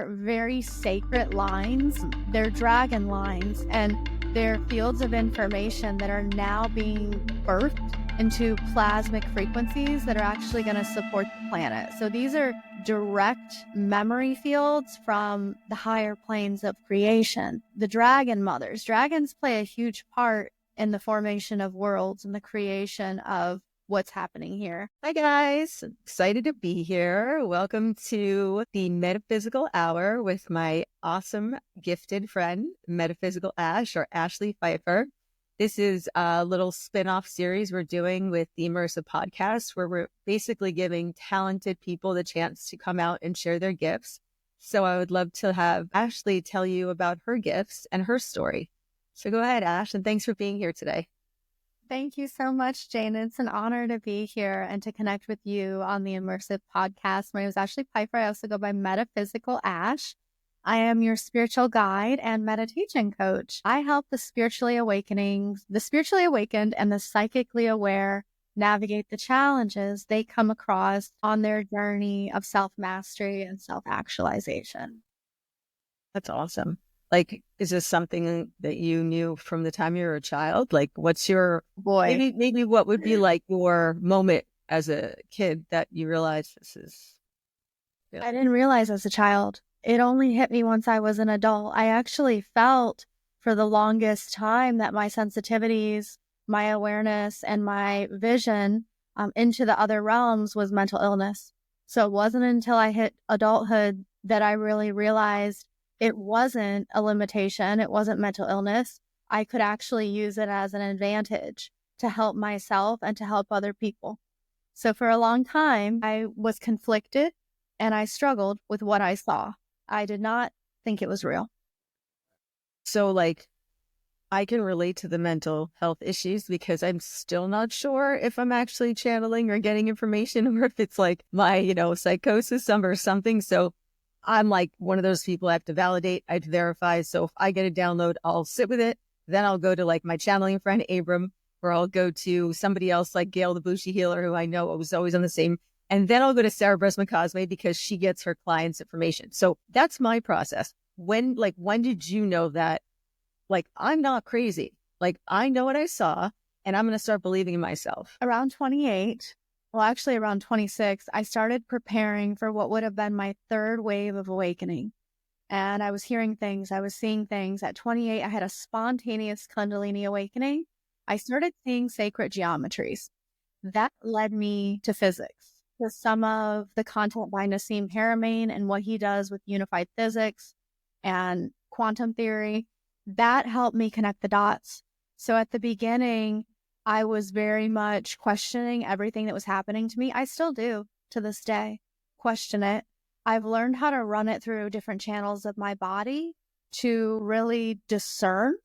are very sacred lines. They're dragon lines, and they're fields of information that are now being birthed into plasmic frequencies that are actually going to support the planet. So these are direct memory fields from the higher planes of creation. The dragon mothers. Dragons play a huge part in the formation of worlds and the creation of what's happening here. Hi guys, excited to be here. Welcome to the Metaphysical Hour with my awesome gifted friend, Metaphysical Ash, or Ashlea Piefer. This is a little spin-off series we're doing with the Immersive Podcast, where we're basically giving talented people the chance to come out and share their gifts. So I would love to have Ashlea tell you about her gifts and her story. So go ahead, Ash, and thanks for being here today. Thank you so much, Jane. It's an honor to be here and to connect with you on the Immersive Podcast. My name is Ashlea Piefer. I also go by Metaphysical Ash. I am your spiritual guide and meditation coach. I help the spiritually awakened, and the psychically aware navigate the challenges they come across on their journey of self-mastery and self-actualization. That's awesome. Like, is this something that you knew from the time you were a child? Like, what's your, maybe what would be like your moment as a kid that you realized this is? I didn't realize as a child. It only hit me once I was an adult. I actually felt for the longest time that my sensitivities, my awareness, and my vision into the other realms was mental illness. So it wasn't until I hit adulthood that I really realized it wasn't a limitation. It wasn't mental illness. I could actually use it as an advantage to help myself and to help other people. So for a long time, I was conflicted and I struggled with what I saw. I did not think it was real. So like, I can relate to the mental health issues because I'm still not sure if I'm actually channeling or getting information or if it's like my, psychosis or something. So I'm like one of those people I have to validate, I have to verify. So if I get a download, I'll sit with it. Then I'll go to like my channeling friend, Abram, or I'll go to somebody else like Gail, the Bushi healer, who I know was always on the same. And then I'll go to Sarah Bresman Cosme because she gets her clients' information. So that's my process. When did you know that, like, I'm not crazy? Like, I know what I saw and I'm going to start believing in myself. Around 28. Well, actually around 26, I started preparing for what would have been my third wave of awakening. And I was hearing things, I was seeing things. At 28, I had a spontaneous Kundalini awakening. I started seeing sacred geometries. That led me to physics, to some of the content by Nassim Haramein and what he does with unified physics and quantum theory. That helped me connect the dots. So at the beginning, I was very much questioning everything that was happening to me. I still do to this day, question it. I've learned how to run it through different channels of my body to really discern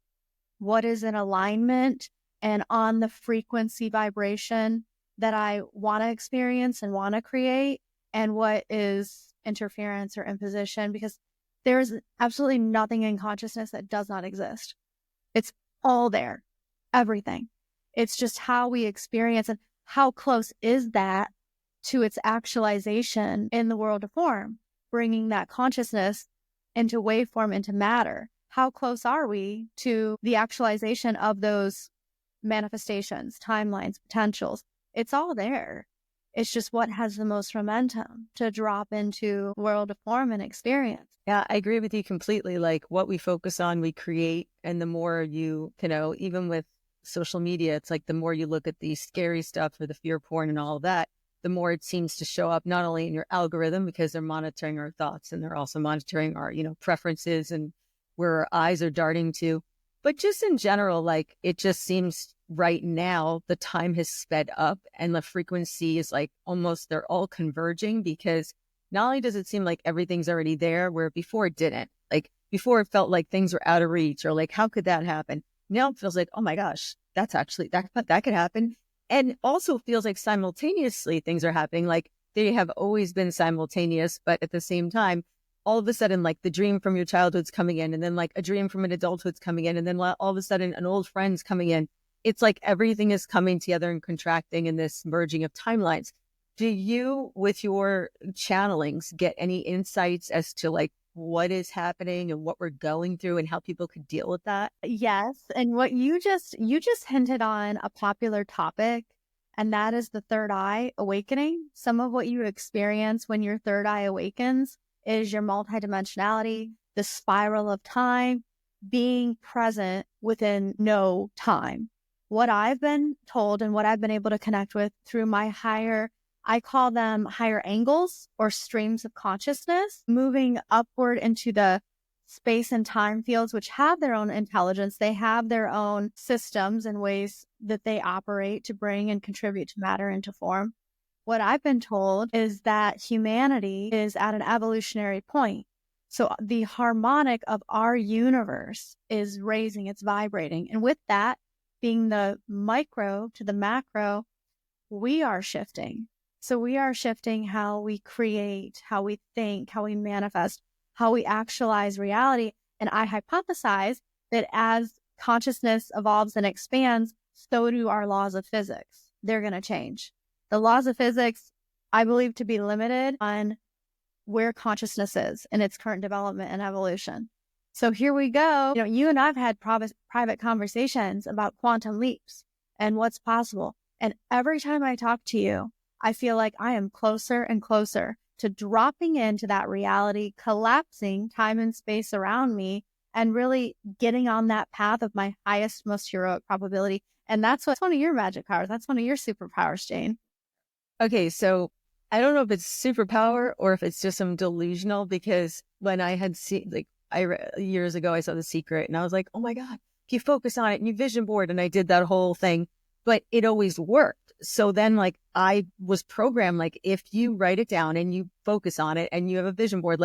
what is in alignment and on the frequency vibration that I want to experience and want to create, and what is interference or imposition, because there's absolutely nothing in consciousness that does not exist. It's all there, everything. It's just how we experience and how close is that to its actualization in the world of form, bringing that consciousness into waveform, into matter. How close are we to the actualization of those manifestations, timelines, potentials? It's all there. It's just what has the most momentum to drop into world of form and experience. Yeah, I agree with you completely. Like, what we focus on, we create. And the more even with social media, it's like the more you look at the scary stuff or the fear porn and all of that, the more it seems to show up not only in your algorithm, because they're monitoring our thoughts and they're also monitoring our, preferences and where our eyes are darting to, but just in general, like, it just seems right now the time has sped up and the frequency is like almost, they're all converging, because not only does it seem like everything's already there, where before it didn't. Like, before it felt like things were out of reach, or like, how could that happen? Now it feels like, oh my gosh, that's actually, that could happen. And also feels like simultaneously things are happening. Like, they have always been simultaneous, but at the same time, all of a sudden, like, the dream from your childhood's coming in, and then like a dream from an adulthood's coming in, and then all of a sudden an old friend's coming in. It's like everything is coming together and contracting in this merging of timelines. Do you, with your channelings, get any insights as to like what is happening and what we're going through and how people could deal with that? Yes. And what you just hinted on a popular topic, and that is the third eye awakening. Some of what you experience when your third eye awakens is your multidimensionality, the spiral of time, being present within no time. What I've been told and what I've been able to connect with through my higher, I call them higher angles or streams of consciousness, moving upward into the space and time fields, which have their own intelligence. They have their own systems and ways that they operate to bring and contribute to matter into form. What I've been told is that humanity is at an evolutionary point. So the harmonic of our universe is raising, it's vibrating. And with that, being the micro to the macro, we are shifting. So we are shifting how we create, how we think, how we manifest, how we actualize reality. And I hypothesize that as consciousness evolves and expands, so do our laws of physics. They're going to change. The laws of physics, I believe, to be limited on where consciousness is in its current development and evolution. So here we go. You and I've had private conversations about quantum leaps and what's possible. And every time I talk to you, I feel like I am closer and closer to dropping into that reality, collapsing time and space around me, and really getting on that path of my highest, most heroic probability. And that's one of your magic powers. That's one of your superpowers, Jane. Okay, so I don't know if it's superpower or if it's just some delusional, because when I had seen, years ago, I saw The Secret and I was like, oh my God, if you focus on it and you vision board, and I did that whole thing, but it always worked. So then I was programmed, if you write it down and you focus on it and you have a vision board,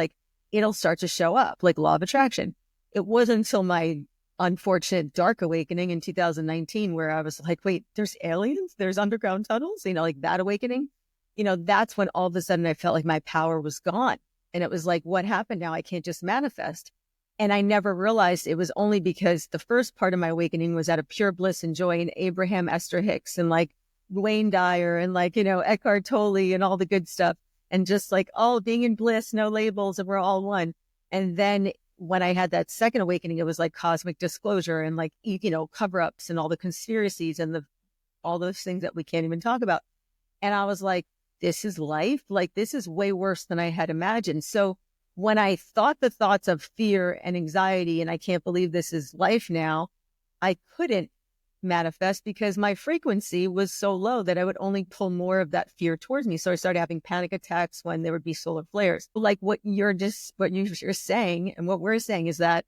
it'll start to show up, like law of attraction. It wasn't until my unfortunate dark awakening in 2019 where I was like, wait, there's aliens, there's underground tunnels, that awakening, that's when all of a sudden I felt like my power was gone. And it was like, what happened now? I can't just manifest. And I never realized it was only because the first part of my awakening was out of pure bliss and joy, and Abraham Esther Hicks and Wayne Dyer and Eckhart Tolle and all the good stuff. And just all being in bliss, no labels, and we're all one. And then when I had that second awakening, it was cosmic disclosure and cover-ups and all the conspiracies and all those things that we can't even talk about. And I was like, this is life. This is way worse than I had imagined. So when I thought the thoughts of fear and anxiety, and I can't believe this is life now, I couldn't manifest because my frequency was so low that I would only pull more of that fear towards me. So I started having panic attacks when there would be solar flares. What you're saying and what we're saying is that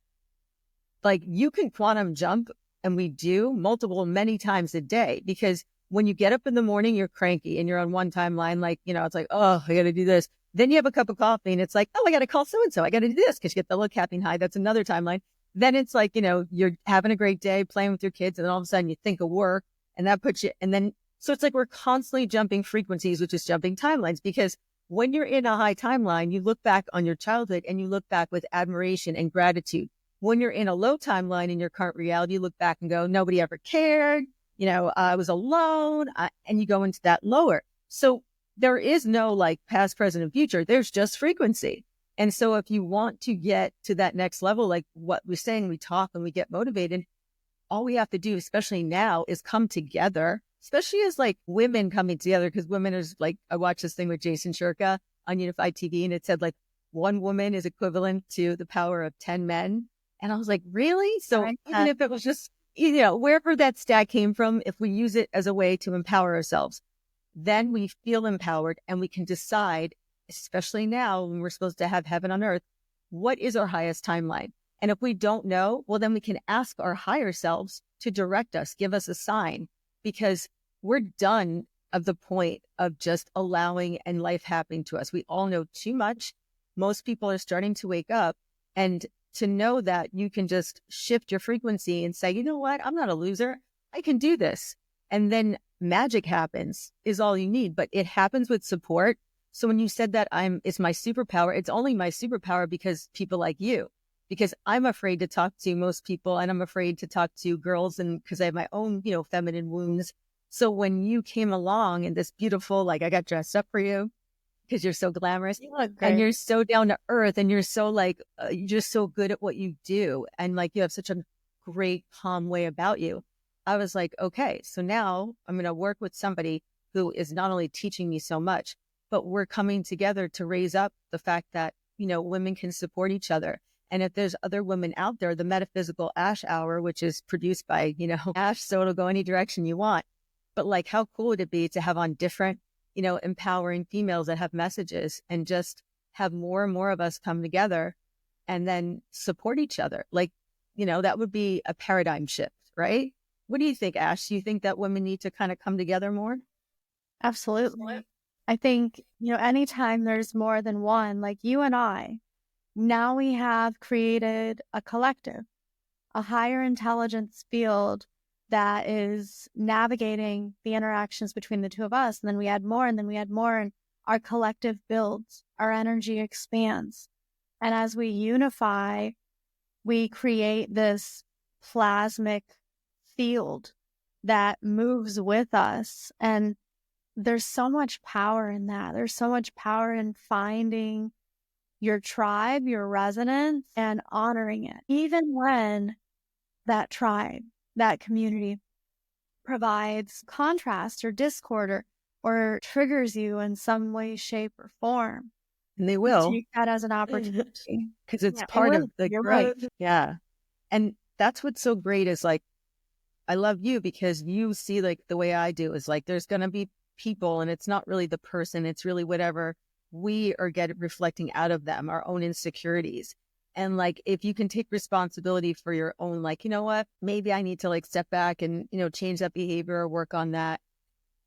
you can quantum jump, and we do many times a day, because when you get up in the morning, you're cranky and you're on one timeline, it's oh, I got to do this. Then you have a cup of coffee and it's oh, I got to call so-and-so. I got to do this because you get the low caffeine high. That's another timeline. Then it's you're having a great day playing with your kids, and then all of a sudden you think of work, and that puts you, and then, so it's we're constantly jumping frequencies, which is jumping timelines, because when you're in a high timeline, you look back on your childhood and you look back with admiration and gratitude. When you're in a low timeline in your current reality, you look back and go, nobody ever cared. I was alone, and you go into that lower. So there is no past, present, and future. There's just frequency. And so if you want to get to that next level, what we're saying, we talk and we get motivated, all we have to do, especially now, is come together, especially as women coming together, because women is I watched this thing with Jason Shurka on Unified TV, and it said one woman is equivalent to the power of 10 men. And I was like, really? So even if it was just, wherever that stat came from, if we use it as a way to empower ourselves, then we feel empowered and we can decide, especially now when we're supposed to have heaven on earth, what is our highest timeline? And if we don't know, well, then we can ask our higher selves to direct us, give us a sign, because we're done of the point of just allowing and life happening to us. We all know too much. Most people are starting to wake up, and to know that you can just shift your frequency and say, you know what, I'm not a loser. I can do this. And then magic happens is all you need, but it happens with support. So when you said that it's my superpower, it's only my superpower because people like you, because I'm afraid to talk to most people, and I'm afraid to talk to girls, and because I have my own, feminine wounds. So when you came along and this beautiful, I got dressed up for you, because you're so glamorous You look and great. you're so down to earth and you're so like, you're just so good at what you do. And like, you have such a great, calm way about you. I was like, okay, so now I'm going to work with somebody who is not only teaching me so much, but we're coming together to raise up the fact that, you know, women can support each other. And if there's other women out there, the Metaphysical Ash Hour, which is produced by, you know, Ash, so it'll go any direction you want. But like, how cool would it be to have on different, you know, empowering females that have messages and just have more and more of us come together and then support each other? Like, you know, that would be a paradigm shift, right? What do you think, Ash? Do you think that women need to kind of come together more? Absolutely. I think, anytime there's more than one, like you and I, now we have created a collective, a higher intelligence field that is navigating the interactions between the two of us. And then we add more, and then we add more, and our collective builds, our energy expands. And as we unify, we create this plasmic field that moves with us. And there's so much power in that. There's so much power in finding your tribe, your resonance, and honoring it. Even when that tribe, that community provides contrast or discord or triggers you in some way, shape, or form. And they will. Take that as an opportunity. Because it's part of the You're growth. right. Yeah. And that's what's so great is like, I love you because you see like the way I do is like, there's going to be people and it's not really the person. It's really whatever we are reflecting out of them, our own insecurities. And like, if you can take responsibility for your own, like, you know what, maybe I need to like step back and, you know, change that behavior or work on that.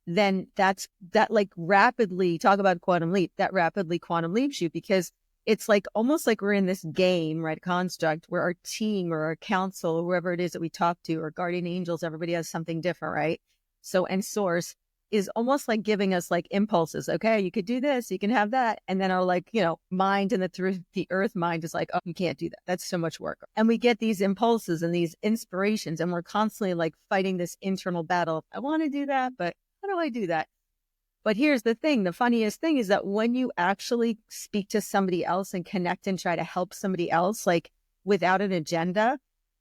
Then that like rapidly talk about quantum leap, that rapidly quantum leaps you because it's like almost like we're in this game, right? Construct where our team or our council or whoever it is that we talk to or guardian angels, everybody has something different, right? So, and source is almost like giving us like impulses. Okay, you could do this, you can have that. And then our like, you know, mind and the earth mind is like, oh, you can't do that. That's so much work. And we get these impulses and these inspirations and we're constantly like fighting this internal battle. I want to do that, but how do I do that? But here's the thing. The funniest thing is that when you actually speak to somebody else and connect and try to help somebody else, like without an agenda,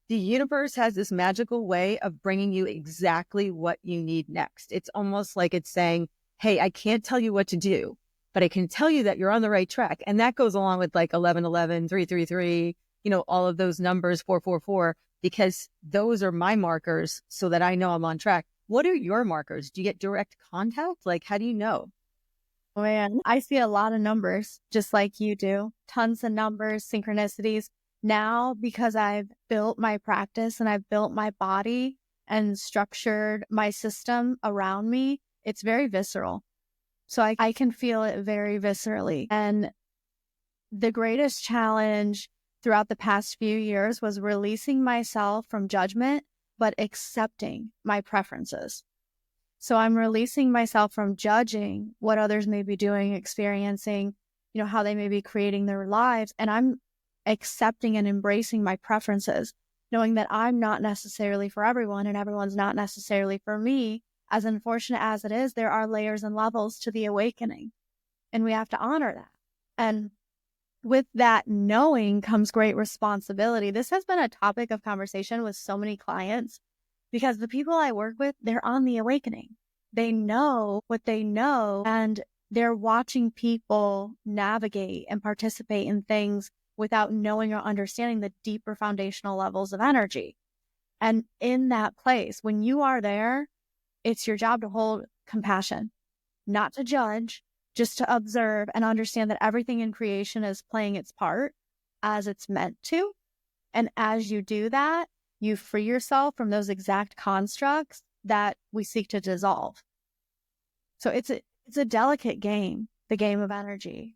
the universe has this magical way of bringing you exactly what you need next. It's almost like it's saying, hey, I can't tell you what to do, but I can tell you that you're on the right track. And that goes along with like 1111, 333, you know, all of those numbers, 444, because those are my markers so that I know I'm on track. What are your markers? Do you get direct contact? Like, how do you know? Oh, man, I see a lot of numbers, just like you do. Tons of numbers, synchronicities. Now, because I've built my practice and I've built my body and structured my system around me, it's very visceral. So I can feel it very viscerally. And the greatest challenge throughout the past few years was releasing myself from judgment, but accepting my preferences. So I'm releasing myself from judging what others may be doing, experiencing, you know, how they may be creating their lives. And I'm accepting and embracing my preferences, knowing that I'm not necessarily for everyone and everyone's not necessarily for me. As unfortunate as it is, there are layers and levels to the awakening, and we have to honor that. And with that knowing comes great responsibility. This has been a topic of conversation with so many clients because the people I work with, they're on the awakening. They know what they know, and they're watching people navigate and participate in things without knowing or understanding the deeper foundational levels of energy. And in that place, when you are there, it's your job to hold compassion, not to judge, just to observe and understand that everything in creation is playing its part as it's meant to. And as you do that, you free yourself from those exact constructs that we seek to dissolve. So it's a delicate game, the game of energy.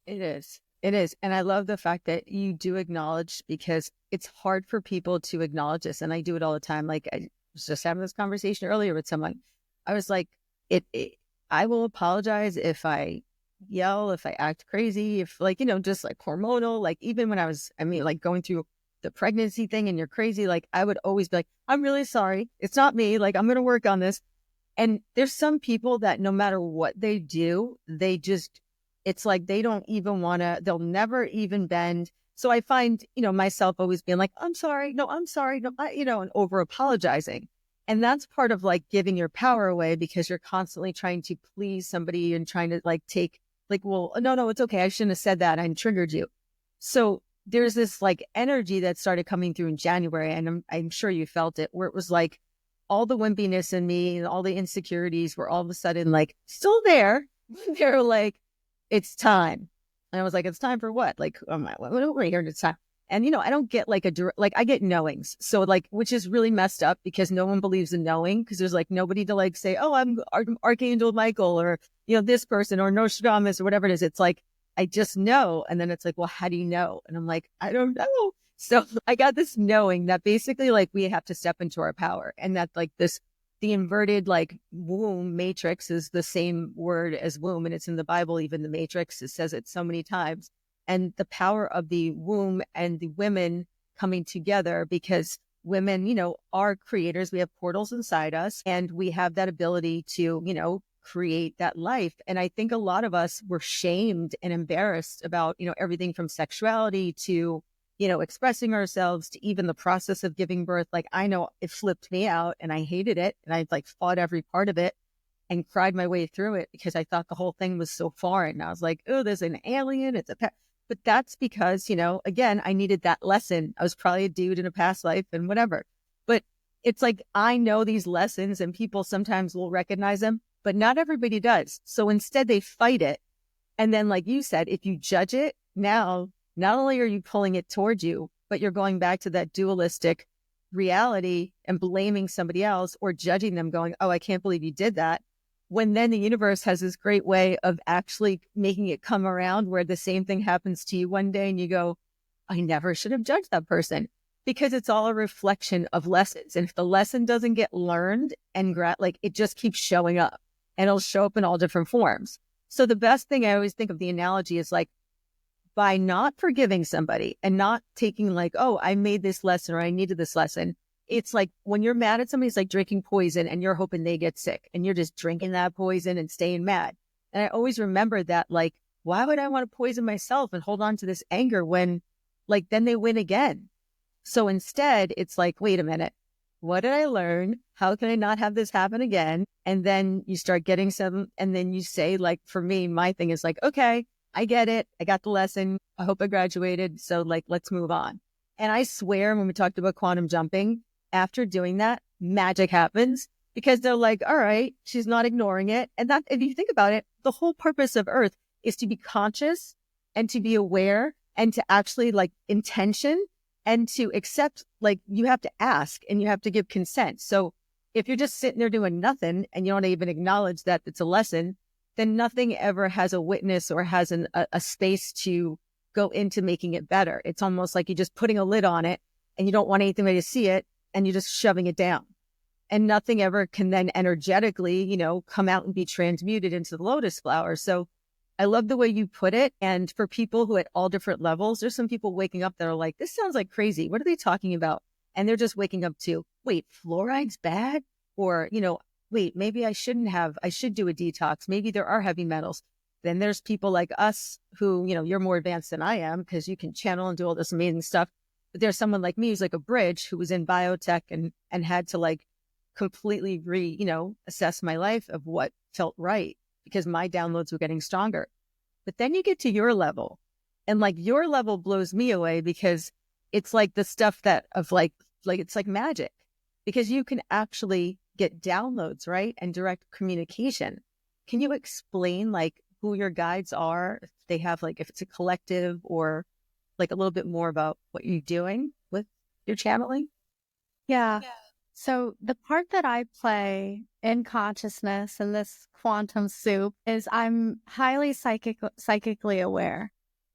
It is. It is. And I love the fact that you do acknowledge because it's hard for people to acknowledge this. And I do it all the time. Like I was just having this conversation earlier with someone. I was like, I will apologize if I yell, if I act crazy, if like, you know, just like hormonal, like even when like going through the pregnancy thing and you're crazy, like I would always be like, I'm really sorry. It's not me. Like I'm going to work on this. And there's some people that no matter what they do, they just It's like they don't even want to, they'll never even bend. So I find, myself always being like, I'm sorry, no, I'm sorry, no, and over apologizing. And that's part of like giving your power away, because you're constantly trying to please somebody and trying to like take like, well, no, it's okay. I shouldn't have said that. I triggered you. So there's this like energy that started coming through in January. And I'm sure you felt it, where it was like all the wimpiness in me and all the insecurities were all of a sudden like still there. They're like, it's time. And I was like, it's time for what? Like, what are we here? It's time. And, I don't get like I get knowings. So like, which is really messed up, because no one believes in knowing, because there's like nobody to like say, oh, I'm Archangel Michael, or, this person, or Nostradamus, or whatever it is. It's like, I just know. And then it's like, well, how do you know? And I'm like, I don't know. So I got this knowing that basically like we have to step into our power, and that like the inverted like womb matrix is the same word as womb. And it's in the Bible, even the matrix, it says it so many times. And the power of the womb and the women coming together, because women, are creators. We have portals inside us, and we have that ability to, create that life. And I think a lot of us were shamed and embarrassed about, everything from sexuality to, expressing ourselves, to even the process of giving birth. Like, I know it flipped me out and I hated it. And I like fought every part of it and cried my way through it, because I thought the whole thing was so foreign. And I was like, oh, there's an alien. It's a pet. But that's because, again, I needed that lesson. I was probably a dude in a past life and whatever. But it's like, I know these lessons, and people sometimes will recognize them, but not everybody does. So instead they fight it. And then, like you said, if you judge it, now, not only are you pulling it towards you, but you're going back to that dualistic reality and blaming somebody else or judging them, going, oh, I can't believe you did that. When then the universe has this great way of actually making it come around, where the same thing happens to you one day and you go, I never should have judged that person, because it's all a reflection of lessons. And if the lesson doesn't get learned and like it just keeps showing up, and it'll show up in all different forms. So the best thing, I always think of the analogy is like, by not forgiving somebody and not taking like, oh, I made this lesson or I needed this lesson. It's like when you're mad at somebody, it's like drinking poison and you're hoping they get sick, and you're just drinking that poison and staying mad. And I always remember that, like, why would I want to poison myself and hold on to this anger when like then they win again? So instead it's like, wait a minute, what did I learn? How can I not have this happen again? And then you start getting some, and then you say, like, for me, my thing is like, okay, I get it. I got the lesson. I hope I graduated. So like, let's move on. And I swear, when we talked about quantum jumping, after doing that, magic happens, because they're like, all right, she's not ignoring it. And that, if you think about it, the whole purpose of Earth is to be conscious and to be aware and to actually like intention and to accept, like you have to ask and you have to give consent. So if you're just sitting there doing nothing and you don't even acknowledge that it's a lesson, then nothing ever has a witness or has a space to go into making it better. It's almost like you're just putting a lid on it and you don't want anybody to see it, and you're just shoving it down. And nothing ever can then energetically, come out and be transmuted into the lotus flower. So I love the way you put it. And for people who at all different levels, there's some people waking up that are like, this sounds like crazy. What are they talking about? And they're just waking up to, wait, fluoride's bad? Or, wait, maybe I should do a detox. Maybe there are heavy metals. Then there's people like us who, you're more advanced than I am, because you can channel and do all this amazing stuff. But there's someone like me who's like a bridge, who was in biotech and had to like completely assess my life of what felt right, because my downloads were getting stronger. But then you get to your level, and like your level blows me away, because it's like the stuff that of like it's like magic, because you can actually get downloads, right? And direct communication. Can you explain like who your guides are? If they have like, if it's a collective, or like a little bit more about what you're doing with your channeling? Yeah. So the part that I play in consciousness in this quantum soup is I'm highly psychically aware.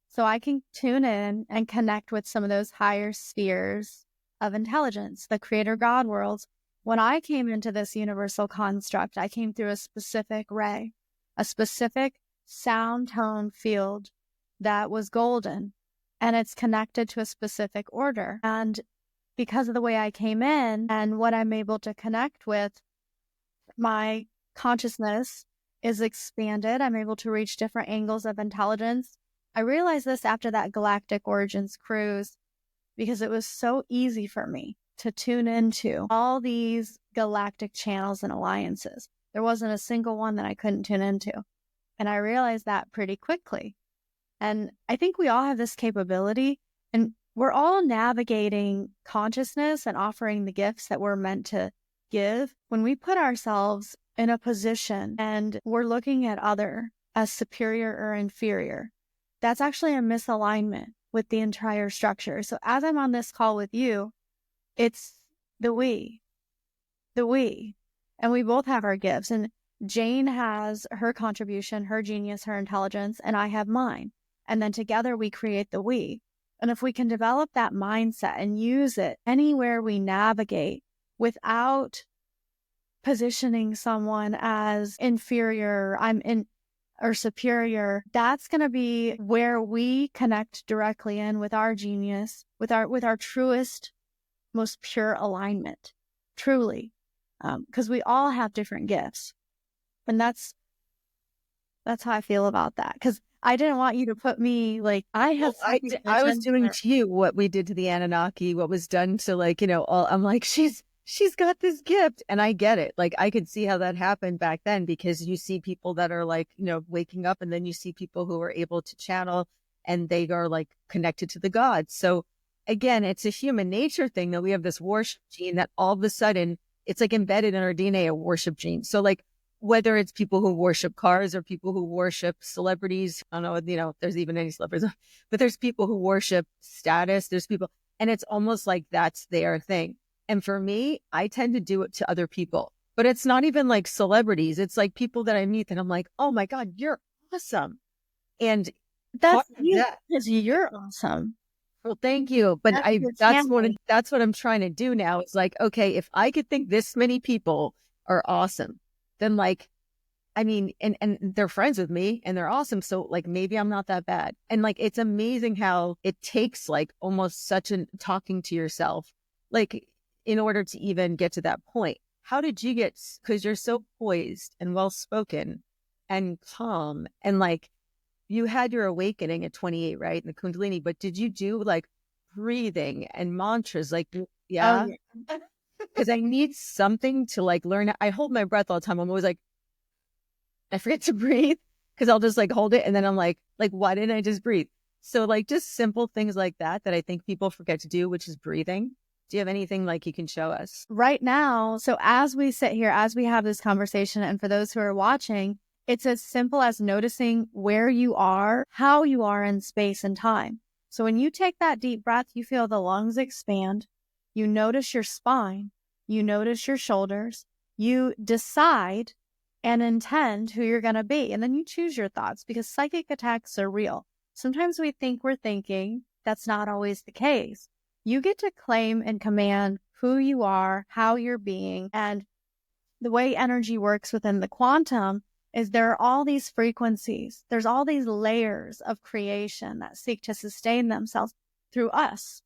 So I can tune in and connect with some of those higher spheres of intelligence, the creator God worlds. When I came into this universal construct, I came through a specific ray, a specific sound tone field that was golden, and it's connected to a specific order. And because of the way I came in and what I'm able to connect with, my consciousness is expanded. I'm able to reach different angles of intelligence. I realized this after that Galactic Origins cruise because it was so easy for me to tune into all these galactic channels and alliances. There wasn't a single one that I couldn't tune into. And I realized that pretty quickly. And I think we all have this capability, and we're all navigating consciousness and offering the gifts that we're meant to give. When we put ourselves in a position and we're looking at other as superior or inferior, that's actually a misalignment with the entire structure. So as I'm on this call with you, it's the we, and we both have our gifts. And Jane has her contribution, her genius, her intelligence, and I have mine. And then together we create the we. And if we can develop that mindset and use it anywhere we navigate without positioning someone as inferior, or superior, that's going to be where we connect directly in with our genius, with our truest, most pure alignment, truly, because we all have different gifts. And that's how I feel about that. Because I didn't want you to put me like I have. Well, I was doing to you what we did to the Anunnaki, what was done to I'm like, she's got this gift, and I get it. Like I could see how that happened back then, because you see people that are like, waking up, and then you see people who are able to channel, and they are like connected to the gods. So again, it's a human nature thing that we have this worship gene that all of a sudden it's like embedded in our DNA, a worship gene. So like, whether it's people who worship cars or people who worship celebrities, I don't know, if there's even any celebrities, but there's people who worship status. There's people, and it's almost like that's their thing. And for me, I tend to do it to other people, but it's not even like celebrities. It's like people that I meet and I'm like, oh my God, you're awesome. And that's you, because you're awesome. Well, thank you. But that's what I'm trying to do now. It's like, okay, if I could think this many people are awesome, then like, I mean, and they're friends with me and they're awesome. So like, maybe I'm not that bad. And like, it's amazing how it takes like almost such an talking to yourself, like in order to even get to that point. How did you get, because you're so poised and well-spoken and calm, and like you had your awakening at 28, right? In the Kundalini, but did you do like breathing and mantras? Like, yeah. Because I need something to like learn. I hold my breath all the time. I'm always like, I forget to breathe because I'll just like hold it. And then I'm like, why didn't I just breathe? So like just simple things like that I think people forget to do, which is breathing. Do you have anything like you can show us right now? So as we sit here, as we have this conversation, and for those who are watching, it's as simple as noticing where you are, how you are in space and time. So when you take that deep breath, you feel the lungs expand. You notice your spine, you notice your shoulders, you decide and intend who you're going to be. And then you choose your thoughts, because psychic attacks are real. Sometimes we think we're thinking. That's not always the case. You get to claim and command who you are, how you're being. And the way energy works within the quantum is there are all these frequencies. There's all these layers of creation that seek to sustain themselves through us,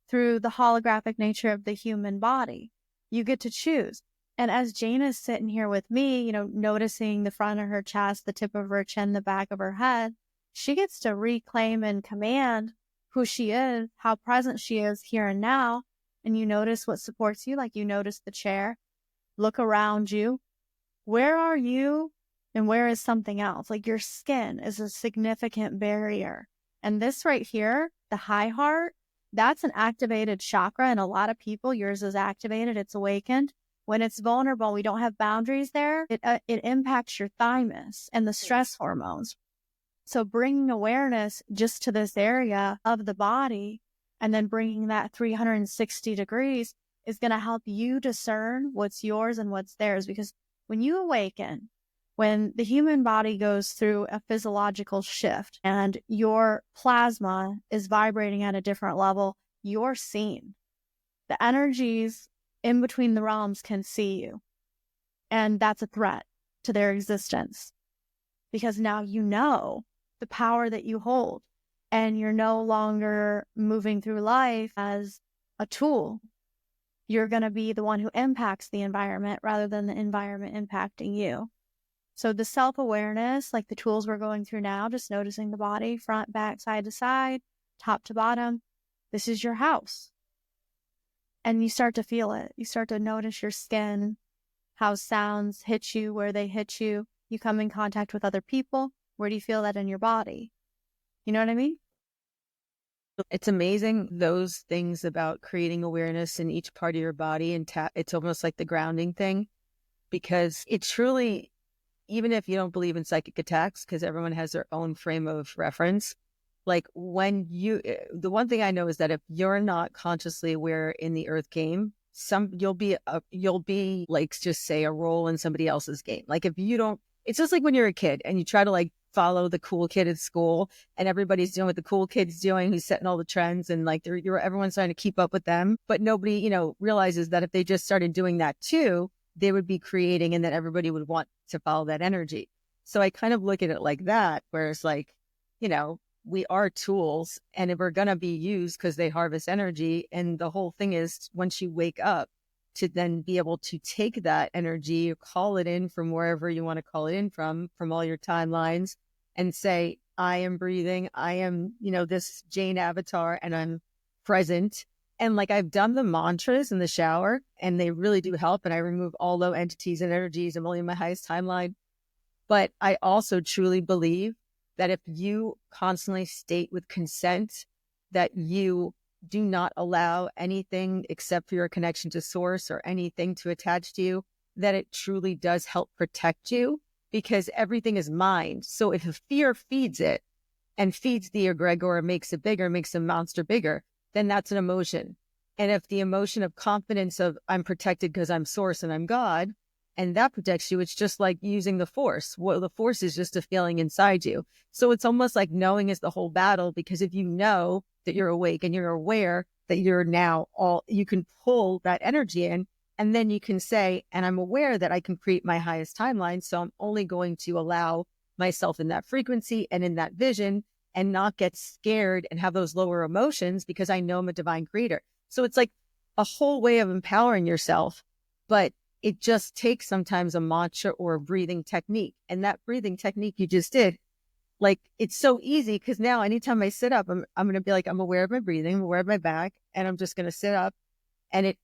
through the holographic nature of the human body. You get to choose. And as Jane is sitting here with me, noticing the front of her chest, the tip of her chin, the back of her head, she gets to reclaim and command who she is, how present she is here and now. And you notice what supports you, like you notice the chair. Look around you. Where are you and where is something else? Like your skin is a significant barrier. And this right here, the high heart, that's an activated chakra. And a lot of people, yours is activated, it's awakened. When it's vulnerable, we don't have boundaries there. It impacts your thymus and the stress hormones. So bringing awareness just to this area of the body and then bringing that 360 degrees is going to help you discern what's yours and what's theirs. Because when you awaken, when the human body goes through a physiological shift and your plasma is vibrating at a different level, you're seen. The energies in between the realms can see you. And that's a threat to their existence, because now you know the power that you hold, and you're no longer moving through life as a tool. You're going to be the one who impacts the environment rather than the environment impacting you. So the self-awareness, like the tools we're going through now, just noticing the body, front, back, side to side, top to bottom. This is your house. And you start to feel it. You start to notice your skin, how sounds hit you, where they hit you. You come in contact with other people. Where do you feel that in your body? You know what I mean? It's amazing, those things about creating awareness in each part of your body, and it's almost like the grounding thing, because it truly, even if you don't believe in psychic attacks, because everyone has their own frame of reference, like the one thing I know is that if you're not consciously aware in the earth game, you'll be like, just say, a role in somebody else's game. Like if you don't, it's just like when you're a kid and you try to like follow the cool kid at school, and everybody's doing what the cool kid's doing, who's setting all the trends, and like everyone's trying to keep up with them, but nobody, realizes that if they just started doing that too, they would be creating, and then everybody would want to follow that energy. So I kind of look at it like that, where it's like, we are tools, and we're going to be used because they harvest energy. And the whole thing is, once you wake up, to then be able to take that energy, call it in from wherever you want to call it in from all your timelines, and say, I am breathing. I am, this Jane avatar, and I'm present. And like, I've done the mantras in the shower, and they really do help. And I remove all low entities and energies. I'm only in my highest timeline. But I also truly believe that if you constantly state with consent that you do not allow anything except for your connection to source or anything to attach to you, that it truly does help protect you, because everything is mind. So if a fear feeds it and feeds the egregore, makes it bigger, makes the monster bigger, then that's an emotion. And if the emotion of confidence of I'm protected because I'm source and I'm God, and that protects you, it's just like using the force. Well, the force is just a feeling inside you. So it's almost like knowing is the whole battle, because if you know that you're awake and you're aware that you're now you can pull that energy in, and then you can say, and I'm aware that I can create my highest timeline. So I'm only going to allow myself in that frequency and in that vision, and not get scared and have those lower emotions, because I know I'm a divine creator. So it's like a whole way of empowering yourself, but it just takes sometimes a mantra or a breathing technique. And that breathing technique you just did, like, it's so easy, because now anytime I sit up, I'm going to be like, I'm aware of my breathing, I'm aware of my back, and I'm just going to sit up, and it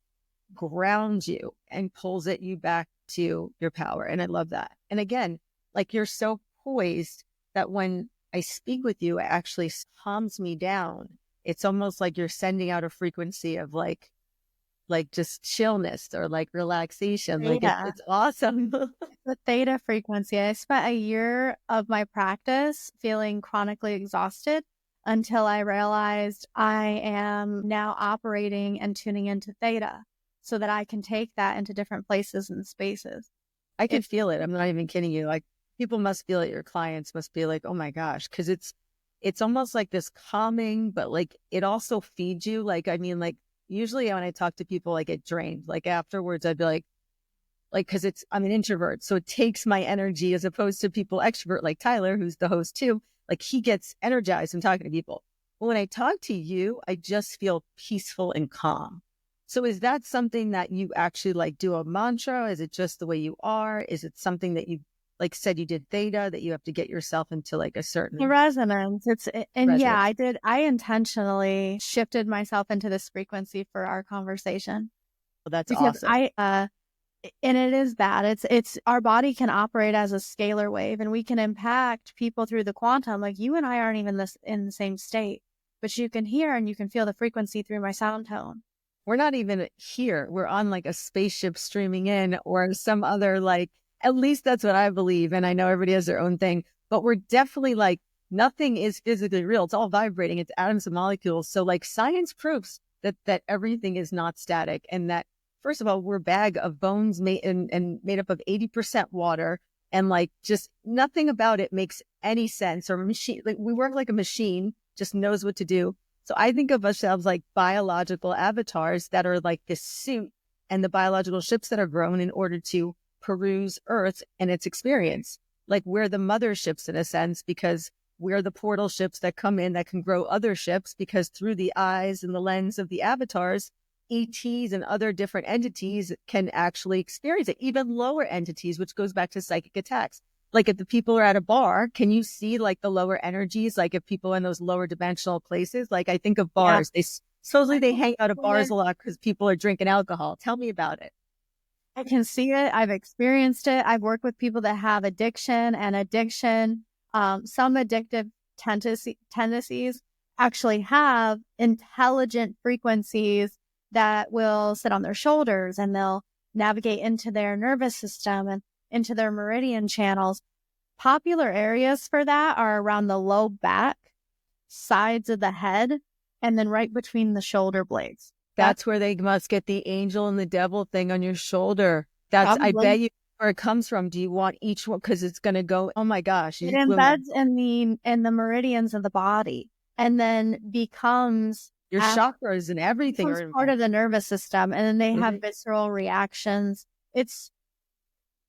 grounds you and pulls you back to your power. And I love that. And again, like, you're so poised that when I speak with you, it actually calms me down. It's almost like you're sending out a frequency of like just chillness or like relaxation. Like it's awesome. The theta frequency. I spent a year of my practice feeling chronically exhausted until I realized I am now operating and tuning into theta, so that I can take that into different places and spaces. I can feel it. I'm not even kidding you. Like, people must feel it. Your clients must be like, oh my gosh. Cause it's almost like this calming, but like it also feeds you. Like, I mean, like, usually when I talk to people, I get drained. Like afterwards, I'd be like, cause I'm an introvert. So it takes my energy, as opposed to people extrovert like Tyler, who's the host too. Like, he gets energized from talking to people. But when I talk to you, I just feel peaceful and calm. So is that something that you actually like do a mantra? Is it just the way you are? Is it something that you like said you did theta, that you have to get yourself into like a certain resonance? Resonance. Yeah, I intentionally shifted myself into this frequency for our conversation. Well, that's awesome. And it is that it's our body can operate as a scalar wave, and we can impact people through the quantum. Like, you and I aren't even in the same state, but you can hear and you can feel the frequency through my sound tone. We're not even here. We're on like a spaceship streaming in, or some other, like, at least that's what I believe. And I know everybody has their own thing, but we're definitely like, nothing is physically real. It's all vibrating. It's atoms and molecules. So like, science proves that everything is not static, and that, first of all, we're a bag of bones made up of 80% water, and like, just nothing about it makes any sense. Or machine, like, we work like a machine, just knows what to do. So I think of ourselves like biological avatars that are like this suit, and the biological ships that are grown in order to peruse Earth and its experience. Like, we're the motherships in a sense, because we're the portal ships that come in that can grow other ships, because through the eyes and the lens of the avatars, ETs and other different entities can actually experience it, even lower entities, which goes back to psychic attacks. Like if the people are at a bar, can you see like the lower energies? Like if people are in those lower dimensional places, like I think of Yeah. bars, supposedly they hang out at bars a lot because people are drinking alcohol. Tell me about it. I can see it. I've experienced it. I've worked with people that have addiction and addiction. Some addictive tendencies actually have intelligent frequencies that will sit on their shoulders, and they'll navigate into their nervous system and into their meridian channels. Popular areas for that are around the low back, sides of the head, and then right between the shoulder blades. That's where they must get the angel and the devil thing on your shoulder. I Probably. bet you where it comes from. Do you want each one? Because it's going to go, oh my gosh. It embeds in the meridians of the body, and then becomes your chakras and everything becomes are part of the nervous system, and then they have Mhm. visceral reactions.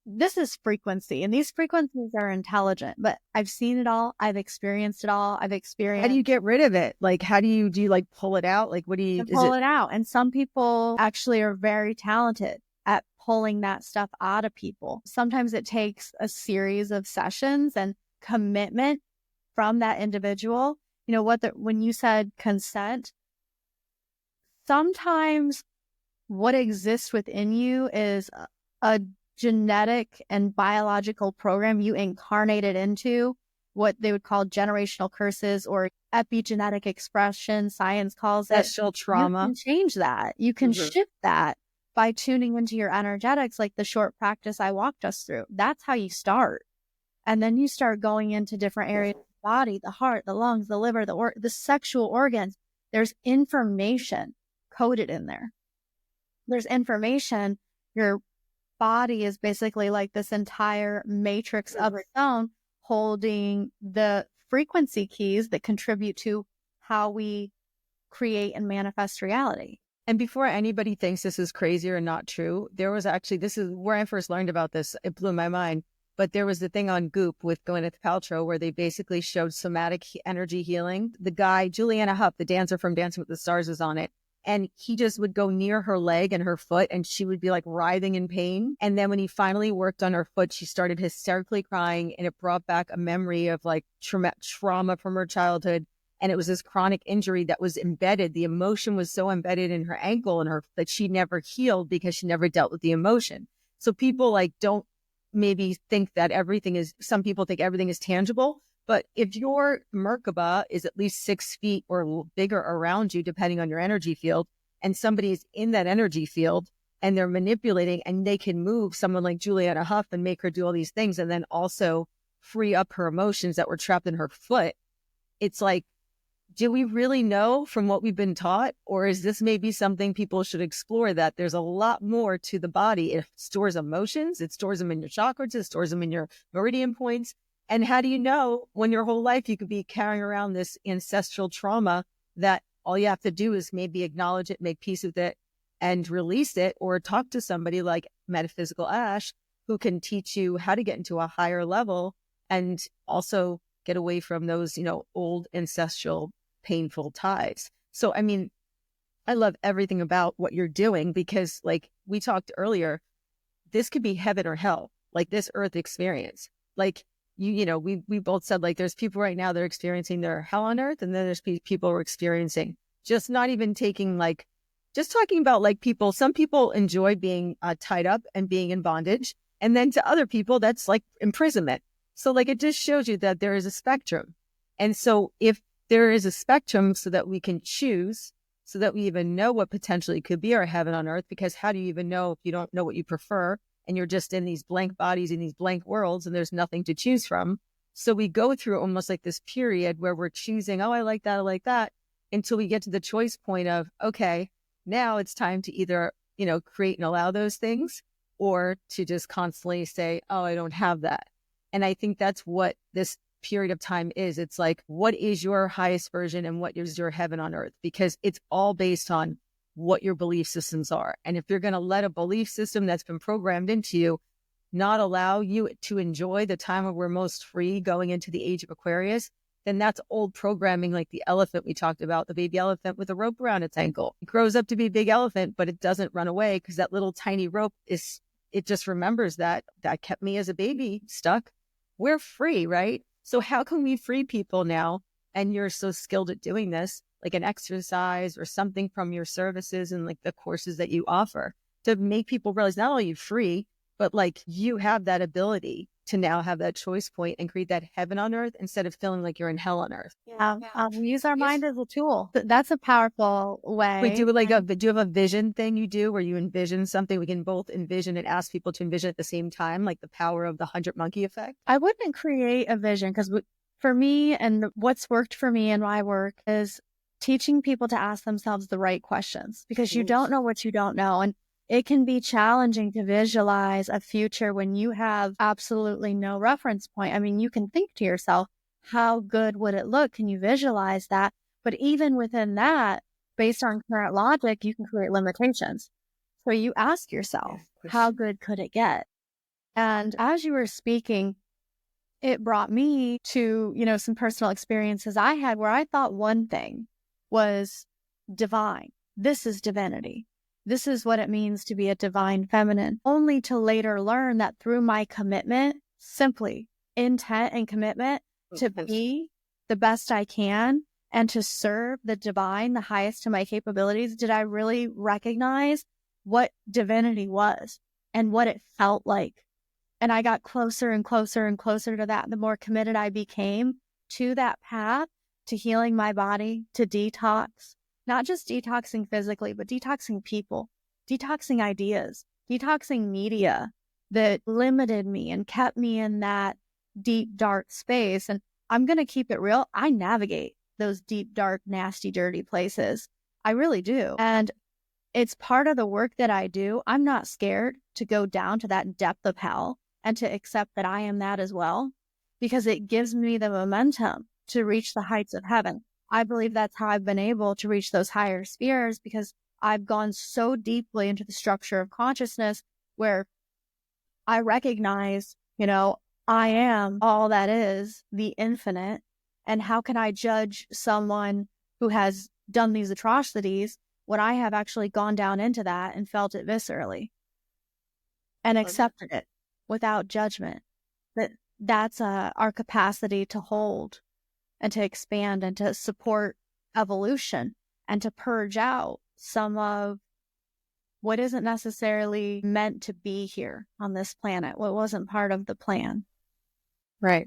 This is frequency, and these frequencies are intelligent, but I've seen it all. I've experienced it all. How do you get rid of it? Like, how do you like pull it out? Like, what do you, pull it out? And some people actually are very talented at pulling that stuff out of people. Sometimes it takes a series of sessions and commitment from that individual. You know when you said consent, sometimes what exists within you is a genetic and biological program you incarnated into, what they would call generational curses or epigenetic expression. Science calls it ancestral trauma. You can change that. You can shift that by tuning into your energetics, like the short practice I walked us through. That's how you start. And then you start going into different areas of the body, the heart, the lungs, the liver, the sexual organs. There's information coded in there. There's information. Your body is basically like this entire matrix of its own, holding the frequency keys that contribute to how we create and manifest reality. And before anybody thinks this is crazy or not true, there was actually, this is where I first learned about this. It blew my mind. But there was the thing on Goop with Gwyneth Paltrow where they basically showed somatic energy healing. The guy, Juliana Huff, the dancer from Dancing with the Stars, was on it. And he just would go near her leg and her foot, and she would be like writhing in pain. And then when he finally worked on her foot, she started hysterically crying, and it brought back a memory of like trauma from her childhood. And it was this chronic injury that was embedded. The emotion was so embedded in her ankle and her that she never healed because she never dealt with the emotion. So people like don't maybe think that some people think everything is tangible. But if your Merkaba is at least 6 feet or bigger around you, depending on your energy field, and somebody's in that energy field and they're manipulating and they can move someone like Juliana Huff and make her do all these things and then also free up her emotions that were trapped in her foot, it's like, do we really know from what we've been taught? Or is this maybe something people should explore, that there's a lot more to the body? It stores emotions, it stores them in your chakras, it stores them in your meridian points. And how do you know when your whole life you could be carrying around this ancestral trauma that all you have to do is maybe acknowledge it, make peace with it, and release it, or talk to somebody like Metaphysical Ash who can teach you how to get into a higher level and also get away from those, old ancestral painful ties. So, I mean, I love everything about what you're doing because like we talked earlier, this could be heaven or hell, like this earth experience. Like we both said like there's people right now that are experiencing their hell on earth, and then there's people who are experiencing just not even taking like, just talking about like people, some people enjoy being tied up and being in bondage. And then to other people, that's like imprisonment. So like, it just shows you that there is a spectrum. And so if there is a spectrum so that we can choose, so that we even know what potentially could be our heaven on earth, because how do you even know if you don't know what you prefer and you're just in these blank bodies, in these blank worlds, and there's nothing to choose from? So we go through almost like this period where we're choosing, oh, I like that, until we get to the choice point of, okay, now it's time to either, create and allow those things, or to just constantly say, oh, I don't have that. And I think that's what this period of time is. It's like, what is your highest version and what is your heaven on earth? Because it's all based on what your belief systems are. And if you're going to let a belief system that's been programmed into you not allow you to enjoy the time where we're most free going into the age of Aquarius, then that's old programming, like the elephant we talked about, the baby elephant with a rope around its ankle. It grows up to be a big elephant, but it doesn't run away because that little tiny rope it just remembers that kept me as a baby stuck. we're free, right? So how can we free people now? And you're so skilled at doing this, like an exercise or something from your services and like the courses that you offer, to make people realize not only are you free, but like you have that ability to now have that choice point and create that heaven on earth instead of feeling like you're in hell on earth. Yeah. We use our mind as a tool. That's a powerful way. Wait, do you have a vision thing you do where you envision something? We can both envision and ask people to envision at the same time, like the power of the 100 monkey effect. I wouldn't create a vision because for me and what's worked for me in my work is teaching people to ask themselves the right questions, because you don't know what you don't know. And it can be challenging to visualize a future when you have absolutely no reference point. I mean, you can think to yourself, how good would it look? Can you visualize that? But even within that, based on current logic, you can create limitations. So you ask yourself, how good could it get? And as you were speaking, it brought me to, some personal experiences I had where I thought one thing was divine. This is divinity. This is what it means to be a divine feminine, only to later learn that through my commitment, simply intent and commitment to be the best I can and to serve the divine, the highest to my capabilities, did I really recognize what divinity was and what it felt like. And I got closer and closer and closer to that. The more committed I became to that path, to healing my body, to detox, not just detoxing physically, but detoxing people, detoxing ideas, detoxing media that limited me and kept me in that deep, dark space. And I'm going to keep it real. I navigate those deep, dark, nasty, dirty places. I really do. And it's part of the work that I do. I'm not scared to go down to that depth of hell and to accept that I am that as well, because it gives me the momentum to reach the heights of heaven. I believe that's how I've been able to reach those higher spheres, because I've gone so deeply into the structure of consciousness where I recognize, I am all that is, the infinite. And how can I judge someone who has done these atrocities when I have actually gone down into that and felt it viscerally and accepted it without judgment? That's our capacity to hold and to expand and to support evolution and to purge out some of what isn't necessarily meant to be here on this planet, what wasn't part of the plan. Right.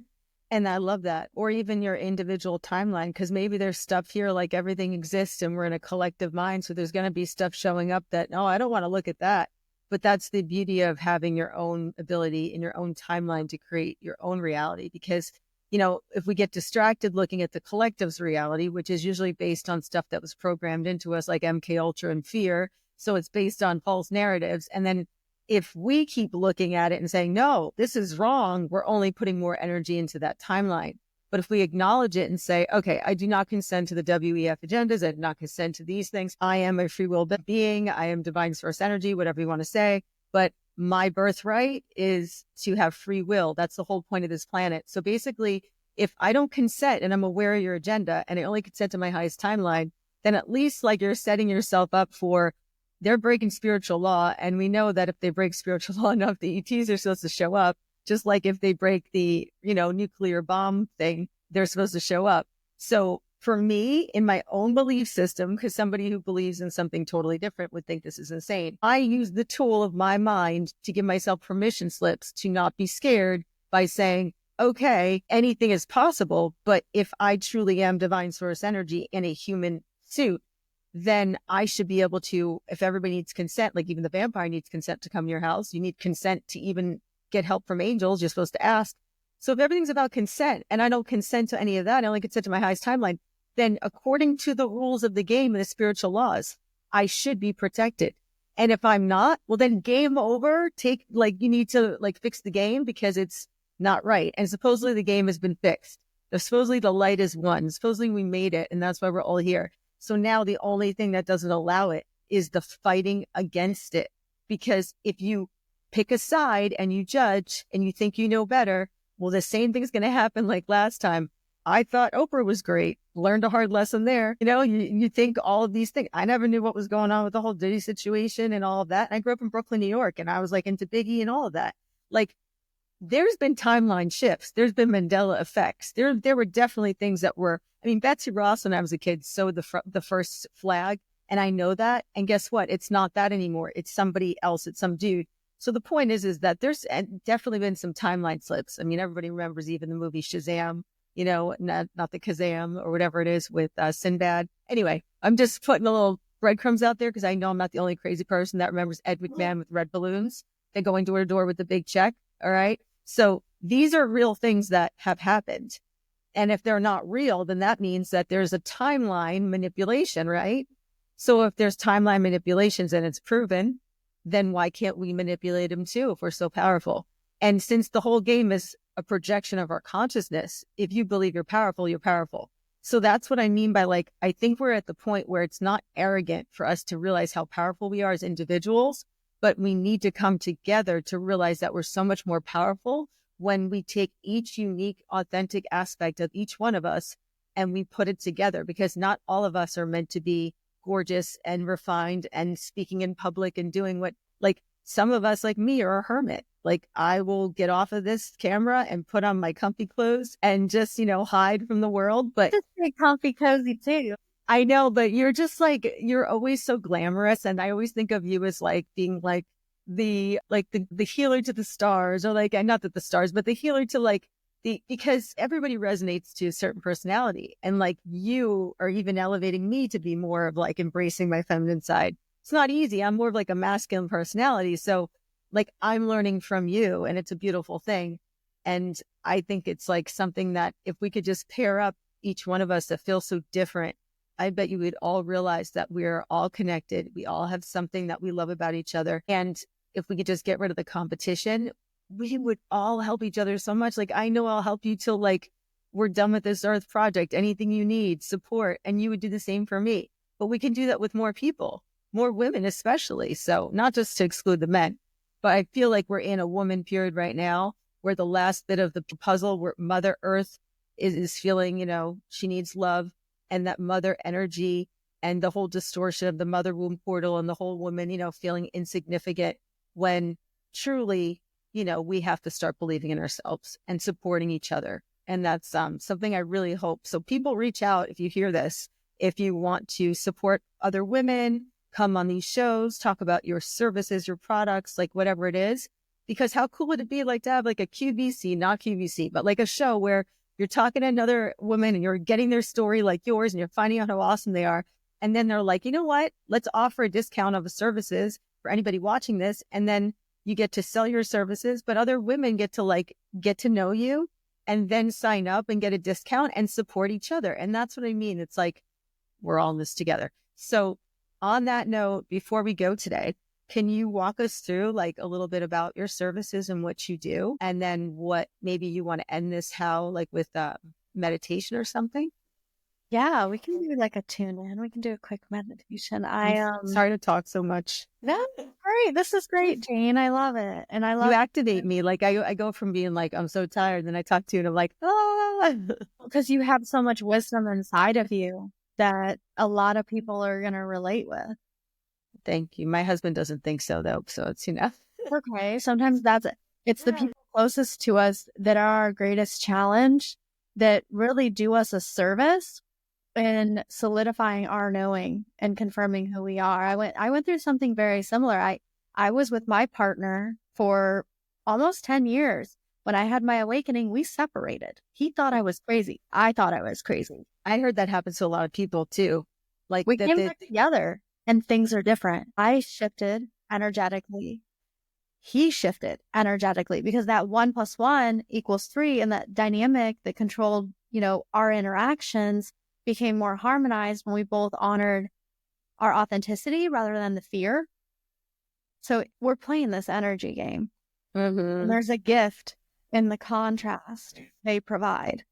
And I love that. Or even your individual timeline, because maybe there's stuff here, like everything exists and we're in a collective mind. So there's going to be stuff showing up that, no, I don't want to look at that. But that's the beauty of having your own ability in your own timeline to create your own reality. Because, if we get distracted looking at the collective's reality, which is usually based on stuff that was programmed into us, like MK Ultra and fear. So it's based on false narratives. And then if we keep looking at it and saying, no, this is wrong, we're only putting more energy into that timeline. But if we acknowledge it and say, okay, I do not consent to the WEF agendas. I do not consent to these things. I am a free will being. I am divine source energy, whatever you want to say. But my birthright is to have free will. That's the whole point of this planet. So basically, if I don't consent and I'm aware of your agenda and I only consent to my highest timeline, then at least like you're setting yourself up for, they're breaking spiritual law. And we know that if they break spiritual law enough, the ETs are supposed to show up. Just like if they break the, nuclear bomb thing, they're supposed to show up. So for me, in my own belief system, because somebody who believes in something totally different would think this is insane, I use the tool of my mind to give myself permission slips to not be scared by saying, okay, anything is possible. But if I truly am divine source energy in a human suit, then I should be able to, if everybody needs consent, like even the vampire needs consent to come to your house, you need consent to even get help from angels, you're supposed to ask. So if everything's about consent and I don't consent to any of that, I only consent to my highest timeline, then according to the rules of the game and the spiritual laws, I should be protected. And if I'm not, well, then game over. You need to fix the game because it's not right. And supposedly the game has been fixed. Supposedly the light is won. Supposedly we made it. And that's why we're all here. So now the only thing that doesn't allow it is the fighting against it. Because if you pick a side and you judge and you think you know better, well, the same thing's going to happen like last time. I thought Oprah was great. Learned a hard lesson there. You think all of these things. I never knew what was going on with the whole Diddy situation and all of that. And I grew up in Brooklyn, New York, and I was into Biggie and all of that. there's been timeline shifts. There's been Mandela effects. There were definitely things that were, I mean, Betsy Ross, when I was a kid, sewed the first flag. And I know that. And guess what? It's not that anymore. It's somebody else. It's some dude. So the point is that there's definitely been some timeline slips. I mean, everybody remembers even the movie Shazam, not the Kazam or whatever it is with Sinbad. Anyway, I'm just putting a little breadcrumbs out there because I know I'm not the only crazy person that remembers Ed McMahon with red balloons and going door to door with the big check. All right. So these are real things that have happened. And if they're not real, then that means that there's a timeline manipulation, right? So if there's timeline manipulations and it's proven, then why can't we manipulate them too if we're so powerful? And since the whole game is a projection of our consciousness, if you believe you're powerful, you're powerful. So that's what I mean by I think we're at the point where it's not arrogant for us to realize how powerful we are as individuals, but we need to come together to realize that we're so much more powerful when we take each unique, authentic aspect of each one of us and we put it together, because not all of us are meant to be gorgeous and refined and speaking in public and doing what, some of us, like me, are a hermit. I will get off of this camera and put on my comfy clothes and just, hide from the world. But Just pretty comfy, cozy too. I know, but you're just you're always so glamorous. And I always think of you as being the healer to the stars, or not that the stars, but the healer to because everybody resonates to a certain personality. And you are even elevating me to be more of embracing my feminine side. It's not easy. I'm more of a masculine personality. So I'm learning from you, and it's a beautiful thing. And I think it's something that if we could just pair up each one of us that feels so different, I bet you we'd all realize that we're all connected. We all have something that we love about each other. And if we could just get rid of the competition, we would all help each other so much. I know I'll help you till we're done with this Earth project. Anything you need, support, and you would do the same for me. But we can do that with more people, more women especially. So not just to exclude the men, but I feel like we're in a woman period right now where the last bit of the puzzle, where Mother Earth is feeling, she needs love, and that mother energy and the whole distortion of the mother womb portal and the whole woman, feeling insignificant, when truly, we have to start believing in ourselves and supporting each other. And that's something I really hope. So people, reach out if you hear this, if you want to support other women, come on these shows, talk about your services, your products, whatever it is. Because how cool would it be to have a QVC, not QVC, but a show where you're talking to another woman and you're getting their story like yours and you're finding out how awesome they are. And then they're you know what? Let's offer a discount of the services for anybody watching this. And then you get to sell your services, but other women get to know you and then sign up and get a discount and support each other. And that's what I mean. It's we're all in this together. So on that note, before we go today, can you walk us through a little bit about your services and what you do? And then what maybe you want to end this, with meditation or something? Yeah, we can do a tune in. We can do a quick meditation. Sorry to talk so much. No, great. This is great, Jane. I love it. And I love you activate me. I go from being I'm so tired, then I talk to you and I'm ah, because you have so much wisdom inside of you that a lot of people are going to relate with. Thank you. My husband doesn't think so though. So it's, Okay. Sometimes it's the people closest to us that are our greatest challenge, that really do us a service in solidifying our knowing and confirming who we are. I went through something very similar. I was with my partner for almost 10 years. When I had my awakening, we separated. He thought I was crazy. I thought I was crazy. I heard that happens to a lot of people too. We came back together and things are different. I shifted energetically. He shifted energetically, because that 1 + 1 = 3, and that dynamic that controlled, our interactions became more harmonized when we both honored our authenticity rather than the fear. So we're playing this energy game. Mm-hmm. And there's a gift in the contrast they provide.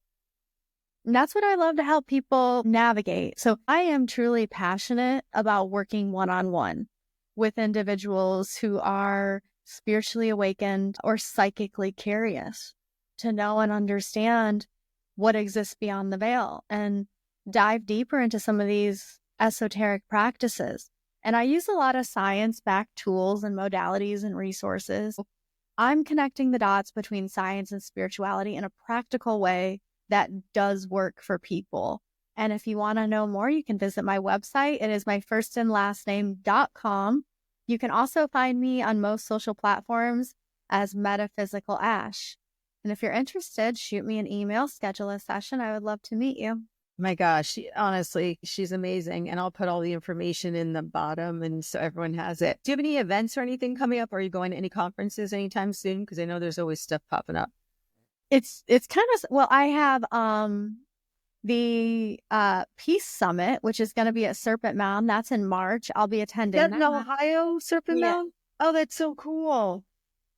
And that's what I love to help people navigate. So I am truly passionate about working one-on-one with individuals who are spiritually awakened or psychically curious, to know and understand what exists beyond the veil and dive deeper into some of these esoteric practices. And I use a lot of science-backed tools and modalities and resources. I'm connecting the dots between science and spirituality in a practical way that does work for people. And if you want to know more, you can visit my website. It is my first and last name.com. You can also find me on most social platforms as Metaphysical Ash. And if you're interested, shoot me an email, schedule a session. I would love to meet you. My gosh, honestly, she's amazing. And I'll put all the information in the bottom and so everyone has it. Do you have any events or anything coming up? Are you going to any conferences anytime soon? Because I know there's always stuff popping up. It's kind of, well, I have the Peace Summit, which is going to be at Serpent Mound. That's in March. I'll be attending Is that in Ohio, Serpent Yeah. Mound? Oh, that's so cool.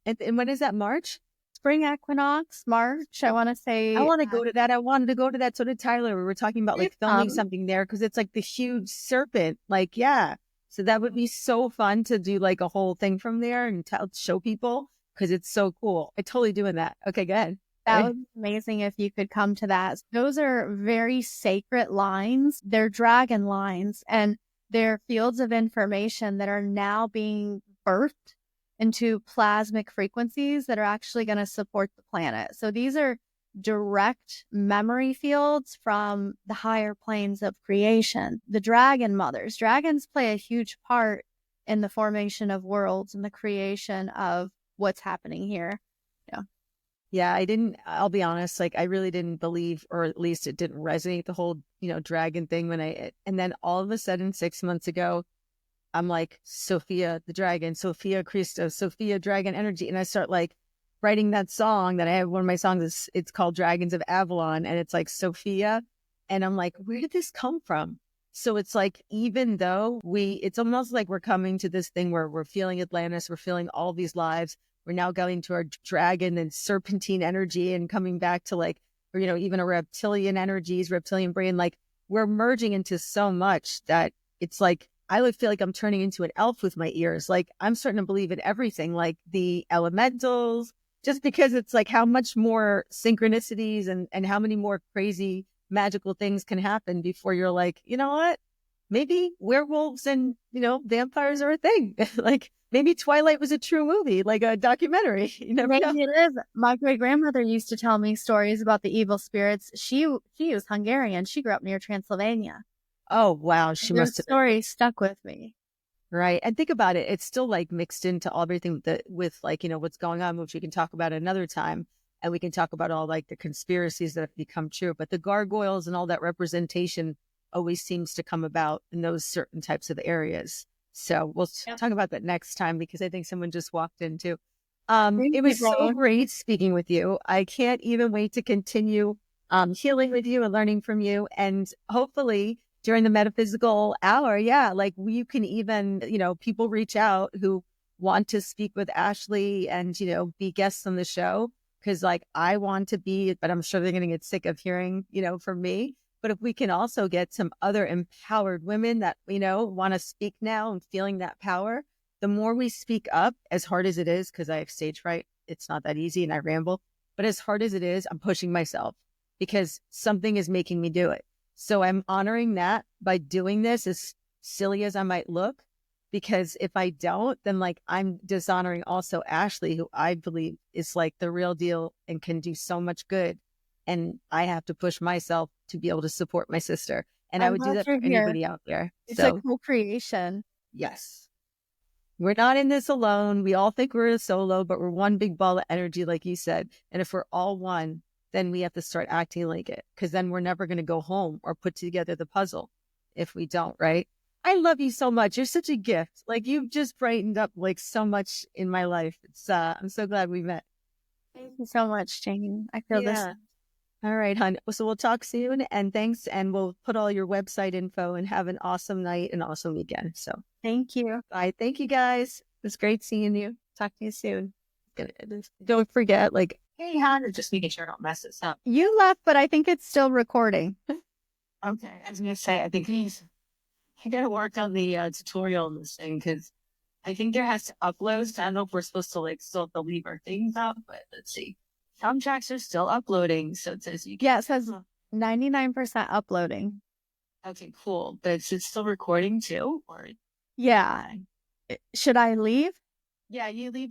And when is that, March? Spring equinox, March. I want to say. I want to go to that. I wanted to go to that. So did Tyler. We were talking about like filming something there because it's like the huge serpent. Like, yeah. So that would be so fun to do like a whole thing from there and show people because it's so cool. I totally doing that. Okay, go ahead. That would be amazing if you could come to that. Those are very sacred lines. They're dragon lines, and they're fields of information that are now being birthed into plasmic frequencies that are actually going to support the planet. So these are direct memory fields from the higher planes of creation. The dragon mothers. Dragons play a huge part in the formation of worlds and the creation of what's happening here. Yeah, I'll be honest, like I really didn't believe, or at least it didn't resonate, the whole, dragon thing and then all of a sudden 6 months ago, I'm like, Sophia the dragon, Sophia Christos, Sophia dragon energy. And I start like writing that song that I have. One of my songs it's called Dragons of Avalon. And it's like Sophia. And I'm like, where did this come from? So it's like, even though it's almost like we're coming to this thing where we're feeling Atlantis, we're feeling all these lives. We're now going to our dragon and serpentine energy and coming back to like, or, even a reptilian energies, reptilian brain. Like we're merging into so much that it's like, I would feel like I'm turning into an elf with my ears. Like I'm starting to believe in everything, like the elementals, just because it's like how much more synchronicities and how many more crazy magical things can happen before you're like, you know what? Maybe werewolves and, vampires are a thing. Like maybe Twilight was a true movie, like a documentary. Maybe it is. My great grandmother used to tell me stories about the evil spirits. She was Hungarian. She grew up near Transylvania. Oh, wow. She must have. Story stuck with me. Right. And think about it. It's still like mixed into everything with like, what's going on, which we can talk about another time. And we can talk about all like the conspiracies that have become true. But the gargoyles and all that representation always seems to come about in those certain types of areas. So we'll talk about that next time because I think someone just walked in too. It was so great speaking with you. I can't even wait to continue healing with you and learning from you. And hopefully during the metaphysical hour, like you can even, people reach out who want to speak with Ashlea and, be guests on the show. Cause like I want to be, but I'm sure they're going to get sick of hearing, from me. But if we can also get some other empowered women that, want to speak now and feeling that power, the more we speak up, as hard as it is, because I have stage fright, it's not that easy and I ramble, but as hard as it is, I'm pushing myself because something is making me do it. So I'm honoring that by doing this, as silly as I might look, because if I don't, then like I'm dishonoring also Ashlea, who I believe is like the real deal and can do so much good. And I have to push myself to be able to support my sister. And I would do that for anybody out there. It's a co-creation. Yes. We're not in this alone. We all think we're a solo, but we're one big ball of energy, like you said. And if we're all one, then we have to start acting like it, because then we're never going to go home or put together the puzzle if we don't, right? I love you so much. You're such a gift. Like you've just brightened up like so much in my life. It's I'm so glad we met. Thank you so much, Jane. I feel this. All right, hon. So we'll talk soon, and thanks. And we'll put all your website info and have an awesome night and awesome weekend. So thank you. Bye. Thank you guys. It was great seeing you. Talk to you soon. Don't forget, like, hey, hon, just making sure I don't mess this up. You left, but I think it's still recording. Okay. I was going to say, I think I got to work on the tutorial on this thing because I think there has to upload. So I don't know if we're supposed to like still have to leave our things up, but let's see. Some tracks are still uploading, so it says you can. Yeah, it says 99% uploading. Okay, cool. But is it still recording too? Or yeah. Should I leave? Yeah, you leave.